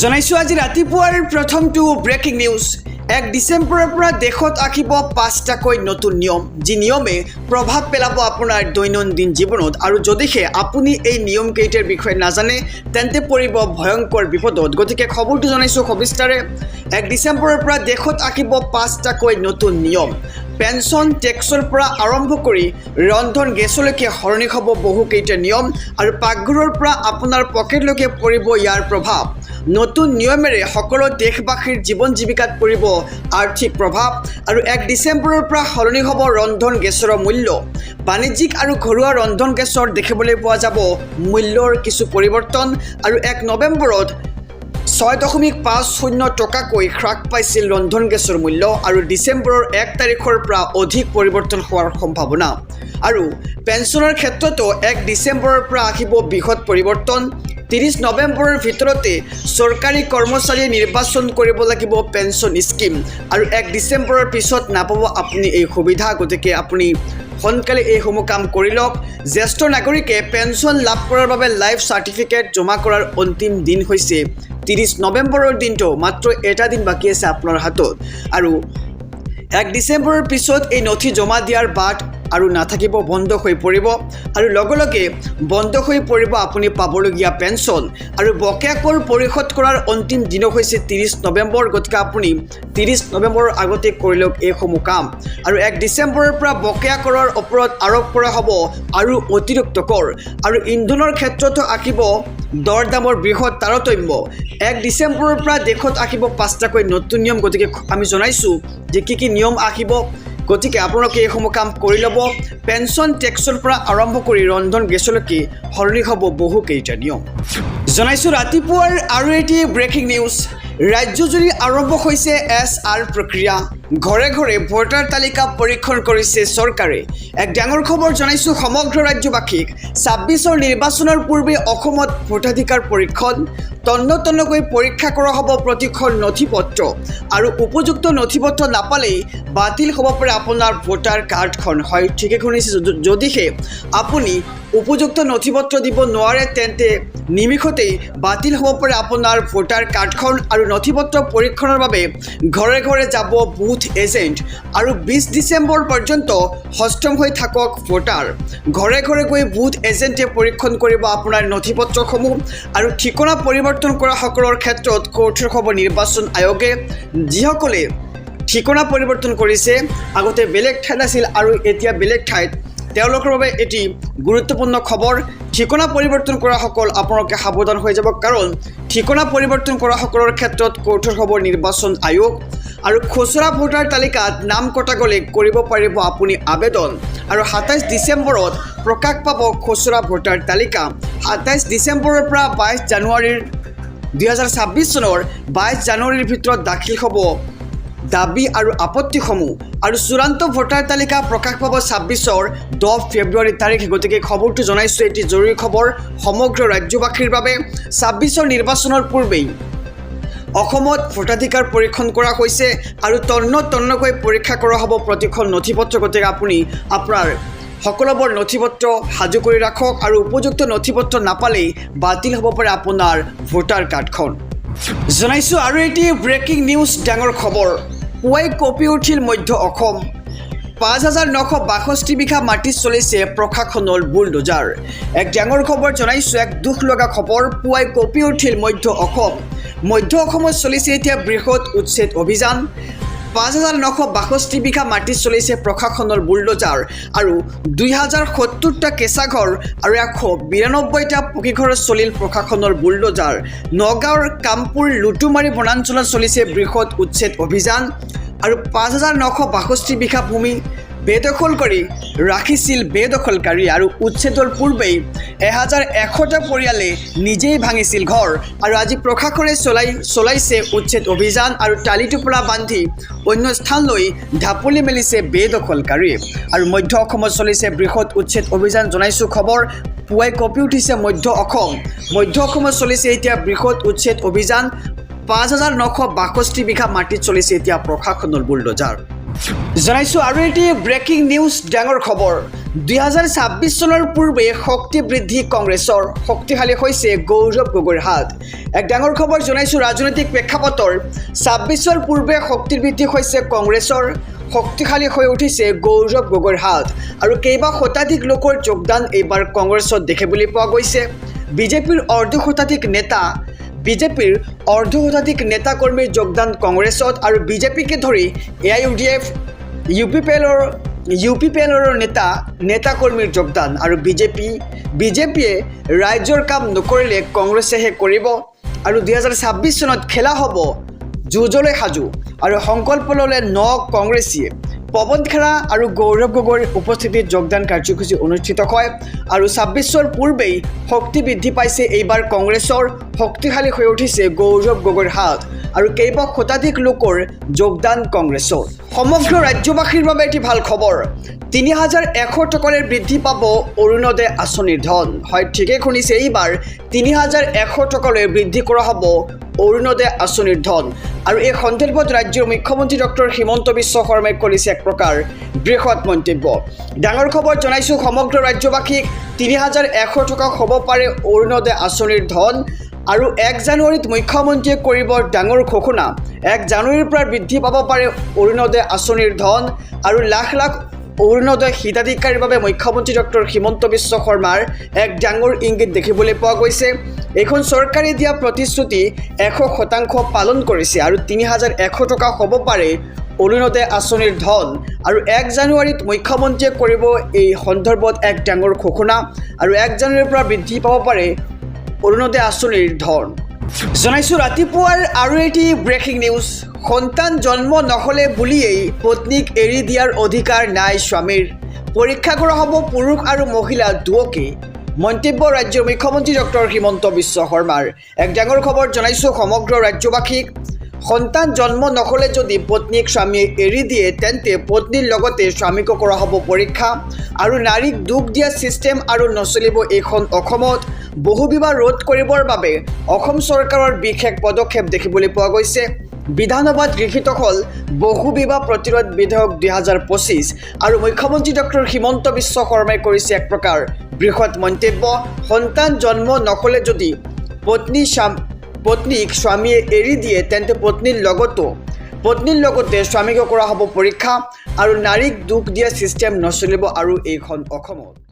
জনাইছো আজি ৰাতিপুৱাৰ প্ৰথমটো ব্ৰেকিং নিউজ। 1 ডিচেম্বৰৰ পৰা দেশত আহিব 5টাকৈ নতুন নিয়ম, যি নিয়মে প্ৰভাৱ পেলাব আপোনাৰ দৈনন্দিন জীৱনত। আৰু যদিহে আপুনি এই নিয়মকেইটাৰ বিষয়ে নাজানে তেন্তে পৰিব ভয়ংকৰ বিপদত। গতিকে খবৰটো জনাইছো সবিস্তাৰে। 1 ডিচেম্বৰৰ পৰা দেশত আহিব 5টাকৈ নতুন নিয়ম। পেনশন টেক্সৰ পৰা আৰম্ভ কৰি ৰন্ধন গেছলৈকে সলনি হ'ব বহুকেইটা নিয়ম, আৰু পাকঘৰৰ পৰা আপোনাৰ পকেটলৈকে পৰিব ইয়াৰ প্ৰভাৱ। নতুন নিয়মেৰে সকলো দেশবাসীৰ জীৱন জীৱিকাত পৰিব আৰ্থিক প্ৰভাৱ। আৰু 1 ডিচেম্বৰৰ পৰা সলনি হ'ব ৰন্ধন গেছৰ মূল্য। বাণিজ্যিক আৰু ঘৰুৱা ৰন্ধন গেছৰ দেখিবলৈ পোৱা যাব মূল্যৰ কিছু পৰিৱৰ্তন। আৰু 1 নৱেম্বৰত 6.50 টকাকৈ হ্ৰাস পাইছিল ৰন্ধন গেছৰ মূল্য, আৰু ডিচেম্বৰৰ 1 তাৰিখৰ পৰা অধিক পৰিৱৰ্তন হোৱাৰ সম্ভাৱনা। আৰু পেঞ্চনৰ ক্ষেত্ৰতো 1 ডিচেম্বৰৰ পৰা আহিব বৃহৎ পৰিৱৰ্তন। 30 নৱেম্বৰৰ ভিতৰতে চৰকাৰী কৰ্মচাৰীয়ে নিৰ্বাচন কৰিব লাগিব পেঞ্চন স্কিম, আৰু 1 ডিচেম্বৰৰ পিছত নাপাব আপুনি এই সুবিধা। গতিকে আপুনি সোনকালে এইসমূহ কাম কৰি লওক। জ্যেষ্ঠ নাগৰিকে পেঞ্চন লাভ কৰাৰ বাবে লাইফ চাৰ্টিফিকেট জমা কৰাৰ অন্তিম দিন হৈছে 30 নৱেম্বৰৰ দিনটো। মাত্ৰ এটা দিন বাকী আছে আপোনাৰ হাতত। আৰু 1 ডিচেম্বৰৰ পিছত এই নথি জমা দিয়াৰ বাট আৰু নাথাকিব, বন্ধ হৈ পৰিব। আৰু লগে লগে বন্ধ হৈ পৰিব আপুনি পাবলগীয়া পেঞ্চন। আৰু বকেয়া কৰ পৰিশোধ কৰাৰ অন্তিম দিন হৈছে 30 নৱেম্বৰ। গতিকে আপুনি 30 নৱেম্বৰৰ আগতে কৰি লওক এইসমূহ কাম। আৰু 1 ডিচেম্বৰৰ পৰা বকেয়া কৰৰ ওপৰত আৰোপ কৰা হ'ব আৰু অতিৰিক্ত কৰ। আৰু ইন্ধনৰ ক্ষেত্ৰতো আহিব দৰ দামৰ বৃহৎ তাৰতম্য। 1 ডিচেম্বৰৰ পৰা দেশত আহিব 5টাকৈ নতুন নিয়ম। গতিকে আমি জনাইছোঁ যে কি নিয়ম আহিব। গতিকে আপোনালোকে এইসমূহ কাম কৰি ল'ব। পেঞ্চন টেক্সৰ পৰা আৰম্ভ কৰি ৰন্ধন গেছলৈকে সলনি হ'ব বহুকেইটা নিয়ম। জনাইছোঁ ৰাতিপুৱাৰ আৰু এটি ব্ৰেকিং নিউজ। ৰাজ্যজুৰি আৰম্ভ হৈছে SR প্ৰক্ৰিয়া। ঘৰে ঘৰে ভোটাৰ তালিকা পৰীক্ষণ কৰিছে চৰকাৰে। এক ডাঙৰ খবৰ জনাইছোঁ সমগ্ৰ ৰাজ্যবাসীক। 26ৰ নিৰ্বাচনৰ পূৰ্বে অসমত ভোটাধিকাৰ পৰীক্ষণ। তন্নতন্নকৈ পৰীক্ষা কৰা হ'ব প্ৰতিখন নথি পত্ৰ, আৰু উপযুক্ত নথি পত্ৰ নাপালেই বাতিল হ'ব পাৰে আপোনাৰ ভোটাৰ কাৰ্ডখন। হয়, ঠিকে শুনিছে। যদিহে আপুনি উপযুক্ত নথি পত্ৰ দিব নোৱাৰে তেন্তে নিমিষতেই বাতিল হ'ব পাৰে আপোনাৰ ভোটাৰ কাৰ্ডখন। আৰু নথি পত্ৰ পৰীক্ষণৰ বাবে ঘৰে ঘৰে যাব বুথ এজেণ্ট। আৰু 20 ডিচেম্বৰ পৰ্যন্ত সষ্টম হৈ থাকক ভোটাৰ। ঘৰে ঘৰে গৈ বুথ এজেণ্টে পৰীক্ষণ কৰিব আপোনাৰ নথি পত্ৰসমূহ। আৰু ঠিকনা পৰিৱৰ্তন কৰা সকলৰ ক্ষেত্ৰত কঠোৰ হ'ব নিৰ্বাচন আয়োগে। যিসকলে ঠিকনা পৰিৱৰ্তন কৰিছে, আগতে বেলেগ ঠাইত আছিল আৰু এতিয়া বেলেগ ঠাইত, তেওঁলোকৰ বাবে এটি গুৰুত্বপূৰ্ণ খবৰ। ঠিকনা পৰিৱৰ্তন কৰা সকল আপোনালোকে সাৱধান হৈ যাব, কাৰণ ঠিকনা পৰিৱৰ্তন কৰা সকলৰ ক্ষেত্ৰত কঠোৰ হ'ব নিৰ্বাচন আয়োগ। আৰু খুচৰা ভোটাৰ তালিকাত নাম কটা গ'লে কৰিব পাৰিব আপুনি আবেদন। আৰু 27 ডিচেম্বৰত প্ৰকাশ পাব খুচৰা ভোটাৰ তালিকা। 27 ডিচেম্বৰৰ পৰা 22 জানুৱাৰীৰ 2026 চনৰ 22 জানুৱাৰীৰ ভিতৰত দাখিল হ'ব দাবী আৰু আপত্তিসমূহ। আৰু চূড়ান্ত ভোটাৰ তালিকা প্ৰকাশ পাব 26ৰ 10 ফেব্ৰুৱাৰী তাৰিখে। গতিকে খবৰটো জনাইছোঁ, এটি জৰুৰী খবৰ সমগ্ৰ ৰাজ্যবাসীৰ বাবে। 26ৰ নিৰ্বাচনৰ পূৰ্বেই অসমত ভোটাধিকাৰ পৰীক্ষণ কৰা হৈছে, আৰু তন্নতন্নকৈ পৰীক্ষা কৰা হ'ব প্ৰতিখন নথি পত্ৰ। গতিকে আপুনি আপোনাৰ সকলোবোৰ নথি পত্ৰ সাজু কৰি ৰাখক, আৰু উপযুক্ত নথি পত্ৰ নাপালেই বাতিল হ'ব পাৰে আপোনাৰ ভোটাৰ কাৰ্ডখন। জনাইছোঁ আৰু এটি ব্ৰেকিং নিউজ, ডাঙৰ খবৰ। পুৱাই কঁপি উঠিল মধ্য অসম। 5,962 বিঘা মাটিত চলিছে প্ৰশাসনৰ বুলডোজাৰ। এক ডাঙৰ খবৰ জনাইছোঁ, এক দুখ লগা খবৰ। পুৱাই কঁপি উঠিল মধ্য অসম। মধ্য অসমত চলিছে এতিয়া বৃহৎ উচ্ছেদ অভিযান। 5,962 বিঘা মাটিত চলিছে প্ৰশাসনৰ বুলডোজাৰ। আৰু 2,070টা কেঁচা ঘৰ আৰু 192টা পকী ঘৰত চলিল প্ৰশাসনৰ বুলডোজাৰ। নগাঁৱৰ কামপুৰ লুটুমাৰী বনাঞ্চলত চলিছে বৃহৎ উচ্ছেদ অভিযান। আৰু 5,962 বিঘা ভূমি বেদখল কৰি ৰাখিছিল বেদখলকাৰী। আৰু উচ্ছেদৰ পূৰ্বেই 1,100টা পৰিয়ালে নিজেই ভাঙিছিল ঘৰ। আৰু আজি প্ৰশাসনে চলাইছে উচ্ছেদ অভিযান, আৰু টালি টোপোলা বান্ধি অন্য স্থানলৈ ঢাপলি মেলিছে বেদখলকাৰীয়ে। আৰু মধ্য অসমত চলিছে বৃহৎ উচ্ছেদ অভিযান। জনাইছোঁ খবৰ, পুৱাই কঁপি উঠিছে মধ্য অসম। মধ্য অসমত চলিছে এতিয়া বৃহৎ উচ্ছেদ অভিযান। 5,962 বিঘা মাটিত চলিছে এতিয়া প্ৰশাসনৰ বুলডোজাৰ। জনাইছোঁ আৰু এটি ব্ৰেকিং নিউজ ডাঙৰ খবৰ 2026 চনৰ পূৰ্বে শক্তি বৃদ্ধি কংগ্ৰেছৰ শক্তিশালী হৈছে গৌৰৱ গগৈৰ হাত এক ডাঙৰ খবৰ জনাইছোঁ ৰাজনৈতিক প্ৰেক্ষাপটৰ 26ৰ পূৰ্বে শক্তি বৃদ্ধি হৈছে কংগ্ৰেছৰ শক্তিশালী হৈ উঠিছে গৌৰৱ গগৈৰ হাত আৰু কেইবা শতাধিক লোকৰ যোগদান এইবাৰ কংগ্ৰেছত দেখিবলৈ পোৱা গৈছে বিজেপিৰ অৰ্ধশতাধিক নেতা কৰ্মীৰ যোগদান কংগ্ৰেছত আৰু বিজেপিকে ধৰি AIUDF UPPLৰ নেতা কৰ্মীৰ যোগদান আৰু বিজেপিয়ে ৰাজ্যৰ কাম নকৰিলে কংগ্ৰেছেহে কৰিব আৰু 2026 চনত খেলা হ'ব যুঁজলৈ সাজু আৰু সংকল্প ল'লে কংগ্ৰেছীয়ে পৱন খেৰা আৰু গৌৰৱ গগৈৰ উপস্থিতিত যোগদান কাৰ্যসূচী অনুষ্ঠিত হয় আৰু 26ৰ পূৰ্বেই শক্তি বৃদ্ধি পাইছে এইবাৰ কংগ্ৰেছৰ শক্তিশালী হৈ উঠিছে গৌৰৱ গগৈৰ হাত আৰু কেইবা শতাধিক লোকৰ যোগদান কংগ্ৰেছৰ সমগ্ৰ ৰাজ্যবাসীৰ বাবে এটি ভাল খবৰ 3100 টকাৰে বৃদ্ধি পাব অৰুণোদয় আঁচনিৰ ধন হয় ঠিকেই শুনিছে এইবাৰ 3100 টকালৈ বৃদ্ধি কৰা হ'ব অৰুণোদয় আঁচনিৰ ধন আৰু এই সন্দৰ্ভত ৰাজ্যৰ মুখ্যমন্ত্ৰী ডক্টৰ হিমন্ত বিশ্ব শৰ্মাই কৰিছে এক প্ৰকাৰ বৃহৎ মন্তব্য ডাঙৰ খবৰ জনাইছোঁ সমগ্ৰ ৰাজ্যবাসীক 3100 টকা হ'ব পাৰে অৰুণোদয় আঁচনিৰ ধন আৰু 1 জানুৱাৰীত মুখ্যমন্ত্ৰীয়ে কৰিব ডাঙৰ ঘোষণা 1 জানুৱাৰীৰ পৰা বৃদ্ধি পাব পাৰে অৰুণোদয় আঁচনিৰ ধন আৰু লাখ লাখ অৰুণোদয় হিতাধিকাৰীৰ বাবে মুখ্যমন্ত্ৰী ডক্টৰ হিমন্ত বিশ্ব শৰ্মাৰ এক ডাঙৰ ইংগিত দেখিবলৈ পোৱা গৈছে এখন চৰকাৰে দিয়া প্ৰতিশ্ৰুতি 100% পালন কৰিছে আৰু 3100 টকা হ'ব পাৰে অৰুণোদয় আঁচনিৰ ধন আৰু 1 জানুৱাৰীত মুখ্যমন্ত্ৰীয়ে কৰিব এই সন্দৰ্ভত এক ডাঙৰ ঘোষণা আৰু 1 জানুৱাৰীৰ পৰা বৃদ্ধি পাব পাৰে অৰুণোদয় আঁচনিৰ ধন জনাইছোঁ ৰাতিপুৱাৰ আৰু এটি ব্ৰেকিং নিউজ সন্তান জন্ম নহ'লে বুলিয়েই পত্নীক এৰি দিয়াৰ অধিকাৰ নাই স্বামীৰ পৰীক্ষা কৰা হ'ব পুৰুষ আৰু মহিলা দুয়োকে মন্তব্য ৰাজ্যৰ মুখ্যমন্ত্ৰী ডক্টৰ হিমন্ত বিশ্ব শৰ্মাৰ এক ডাঙৰ খবৰ জনাইছোঁ সমগ্ৰ ৰাজ্যবাসীক সন্তান জন্ম নহ'লে যদি পত্নীক স্বামীয়ে এৰি দিয়ে তেন্তে পত্নীৰ লগতে স্বামীকো কৰা হ'ব পৰীক্ষা আৰু নাৰীক দুখ দিয়া ছিষ্টেম আৰু নচলিব এইখন অসমত বহুবিবাহ ৰোধ কৰিবৰ বাবে অসম চৰকাৰৰ বিশেষ পদক্ষেপ দেখিবলৈ পোৱা গৈছে বিধানসভাত গৃহীত হ'ল বহুবিবাহ প্ৰতিৰোধ বিধেয়ক 2025 আৰু মুখ্যমন্ত্ৰী ডক্টৰ হিমন্ত বিশ্ব শৰ্মাই কৰিছে এক প্ৰকাৰ বৃহৎ মন্তব্য সন্তান জন্ম নহ'লে যদি পত্নীক স্বামীয়ে এৰি দিয়ে তেন্তে পত্নীৰ লগতে স্বামীকো কৰা হ'ব পৰীক্ষা আৰু নাৰীক দুখ দিয়া ছিষ্টেম নচলিব আৰু এইখন অসমত